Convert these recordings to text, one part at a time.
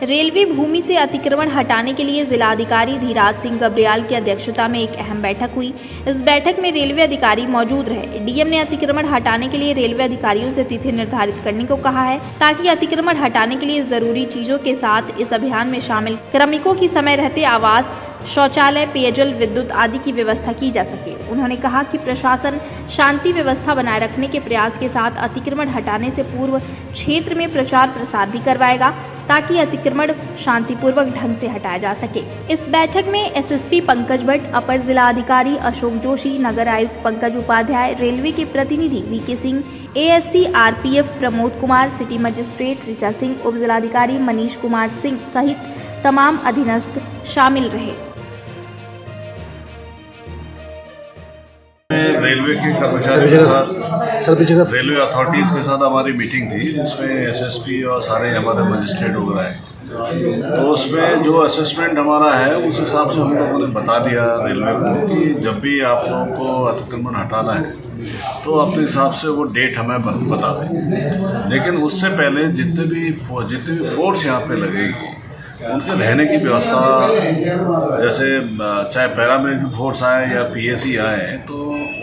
Railway भूमि से अतिक्रमण हटाने के लिए जिलाधिकारी धीराज सिंह गब्रियाल की अध्यक्षता में एक अहम बैठक हुई। इस बैठक में रेलवे अधिकारी मौजूद रहे। डीएम ने अतिक्रमण हटाने के लिए रेलवे अधिकारियों से तिथि निर्धारित करने को कहा है, ताकि अतिक्रमण हटाने के लिए जरूरी चीजों के साथ इस अभियान में शामिल श्रमिकों की समय रहते आवास, शौचालय, पेयजल, विद्युत आदि की व्यवस्था की जा सके। उन्होंने कहा कि प्रशासन शांति व्यवस्था बनाए रखने के प्रयास के साथ अतिक्रमण हटाने से पूर्व क्षेत्र में प्रचार प्रसार भी करवाएगा, ताकि अतिक्रमण शांतिपूर्वक ढंग से हटाया जा सके। इस बैठक में एसएसपी पंकज भट्ट, अपर जिला अधिकारी अशोक जोशी, नगर आयुक्त पंकज उपाध्याय, रेलवे के प्रतिनिधि VK Singh, ASC RPF Pramod Kumar, city magistrate Richa Singh, उप जिलाधिकारी मनीष कुमार सिंह सहित तमाम अधीनस्थ शामिल रहे। रेलवे के कर्मचारियों के साथ, रेलवे अथॉरिटीज़ के साथ हमारी मीटिंग थी, जिसमें एसएसपी और सारे हमारे मजिस्ट्रेट वगैरह आए। तो उसमें जो असेसमेंट हमारा है उस हिसाब से हम लोगों ने बता दिया रेलवे को कि जब भी आप लोगों को अतिक्रमण हटाना है तो अपने हिसाब से वो डेट हमें बता दें। लेकिन उससे पहले जितने भी फोर्स यहाँ पे लगेगी उनके रहने की व्यवस्था, जैसे चाहे पैरामिलिट्री फोर्स आए या पीएसी आए, तो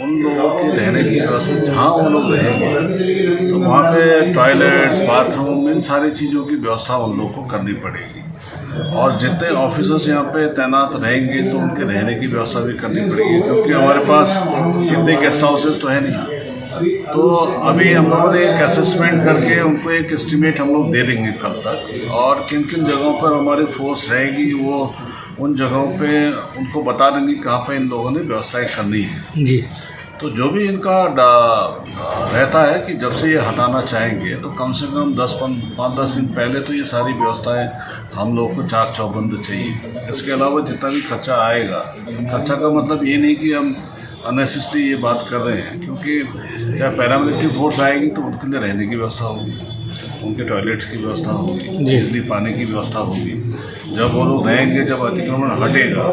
उन लोगों की रहने की व्यवस्था जहाँ वो लोग रहेंगे तो वहाँ पे टॉयलेट्स, बाथरूम, इन सारी चीज़ों की व्यवस्था उन लोगों को करनी पड़ेगी। और जितने ऑफिसर्स यहाँ पे तैनात रहेंगे तो उनके रहने की व्यवस्था भी करनी पड़ेगी, क्योंकि हमारे पास कितने गेस्ट हाउसेस तो है नहीं। तो अभी हम लोगों ने एक असेसमेंट करके उनको एक एस्टीमेट हम लोग दे देंगे कल तक, और किन किन जगहों पर हमारी फोर्स रहेगी वो उन जगहों पे उनको बता देंगे कहाँ पे इन लोगों ने व्यवस्थाएं करनी है जी। तो जो भी इनका रहता है कि जब से ये हटाना चाहेंगे तो कम से कम 5-10 दिन पहले तो ये सारी व्यवस्थाएं हम लोग को चाक चौबंद चाहिए। इसके अलावा जितना भी खर्चा आएगा, खर्चा का मतलब ये नहीं कि हम अननेसेसरी ये बात कर रहे हैं, क्योंकि चाहे पैरामिलिट्री फोर्स आएगी तो उनके लिए रहने की व्यवस्था होगी, उनके टॉयलेट्स की व्यवस्था होगी, बिजली पानी की व्यवस्था होगी। जब वो लोग रहेंगे, जब अतिक्रमण हटेगा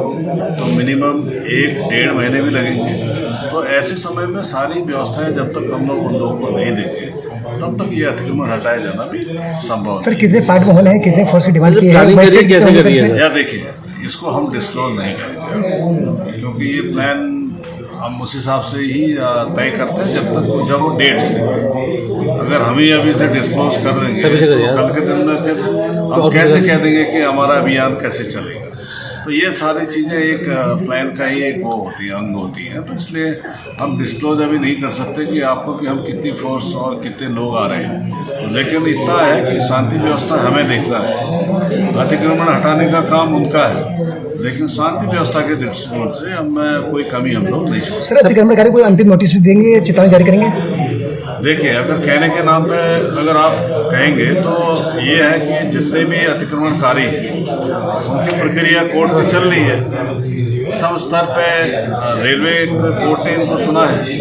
तो मिनिमम 1-1.5 महीने भी लगेंगे। तो ऐसे समय में सारी व्यवस्थाएं जब तक हम लोग उन लोगों को नहीं देंगे तब तक ये अतिक्रमण हटाया जाना भी संभव। सर, कितने पार्ट में होने हैं, कितने फोर्स की डिमांड की है? या देखिए, इसको हम डिस्क्लोज नहीं करेंगे, क्योंकि ये प्लान हम उस हिसाब से ही तय करते हैं जब वो डेट्स देते हैं। अगर हम ही अभी से डिस्क्लोज कर देंगे तो कल के दिन में फिर हम कैसे कह देंगे कि हमारा अभियान कैसे चलेगा। तो ये सारी चीज़ें एक प्लान का ही एक वो होती है, अंग होती है। तो इसलिए हम डिस्क्लोज अभी नहीं कर सकते कि आपको कि हम कितनी फोर्स और कितने लोग आ रहे हैं। लेकिन इतना है कि शांति व्यवस्था हमें देखना है, अतिक्रमण हटाने का काम उनका है, लेकिन शांति व्यवस्था के दृष्टिकोण से हम कोई कमी हम लोग नहीं चाहते। सर, अतिक्रमणकारी कोई अंतिम नोटिस भी देंगे, चेतावनी जारी करेंगे? देखिए, अगर कहने के नाम पे अगर आप कहेंगे तो ये है कि जितने भी अतिक्रमणकारी उनकी प्रक्रिया कोर्ट में चल रही है। प्रथम स्तर पे रेलवे कोर्ट ने इनको सुना है,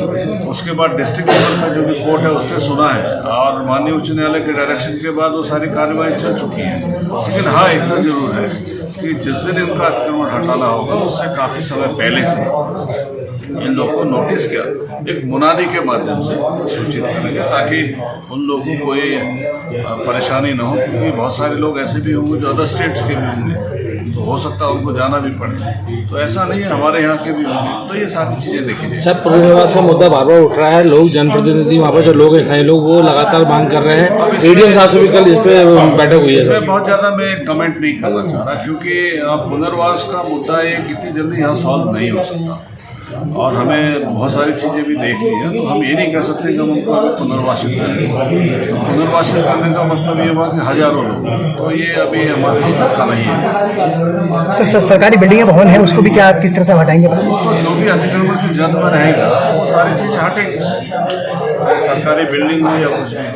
उसके बाद डिस्ट्रिक्ट लेवल पे जो भी कोर्ट है उसने सुना है, और माननीय उच्च न्यायालय के डायरेक्शन के बाद वो सारी कार्रवाई चल चुकी है। लेकिन हाँ, इतना जरूर है कि जिस दिन इनका अतिक्रमण हटाना होगा उससे काफ़ी समय पहले से इन लोगों को नोटिस किया एक मुनादी के माध्यम से सूचित करेंगे, ताकि उन लोगों को कोई परेशानी न हो, क्योंकि बहुत सारे लोग ऐसे भी होंगे जो अदर स्टेट्स के भी होंगे, तो हो सकता है उनको जाना भी पड़े। तो ऐसा नहीं है, हमारे यहाँ के भी होंगे। तो ये सारी चीज़ें देखी जाए। सब पुनर्वास का मुद्दा बार बार उठ रहा है, लोग जनप्रतिनिधि वहाँ पर जो लोग स्थायी लोग वो लगातार मांग कर रहे हैं। एडीएम साहब से भी कल इस पर बैठक हुई है। इसमें बहुत ज़्यादा मैं कमेंट नहीं करना चाह रहा, क्योंकि पुनर्वास का मुद्दा ये कितनी जल्दी यहाँ सॉल्व नहीं हो सकता, और हमें बहुत सारी चीज़ें भी देख ली हैं। तो हम ये नहीं कह सकते कि हम उनको अभी पुनर्वासित करेंगे। तो पुनर्वासित करने का मतलब ये हुआ कि हजारों लोग, तो ये अभी हमारे स्तर का नहीं है। सरकारी बिल्डिंग भवन है, उसको भी क्या किस तरह से हटाएंगे? तो जो भी अतिक्रमण की जद में रहेगा वो सारी चीज़ें हटेंगी, सरकारी बिल्डिंग हो या कुछ भी।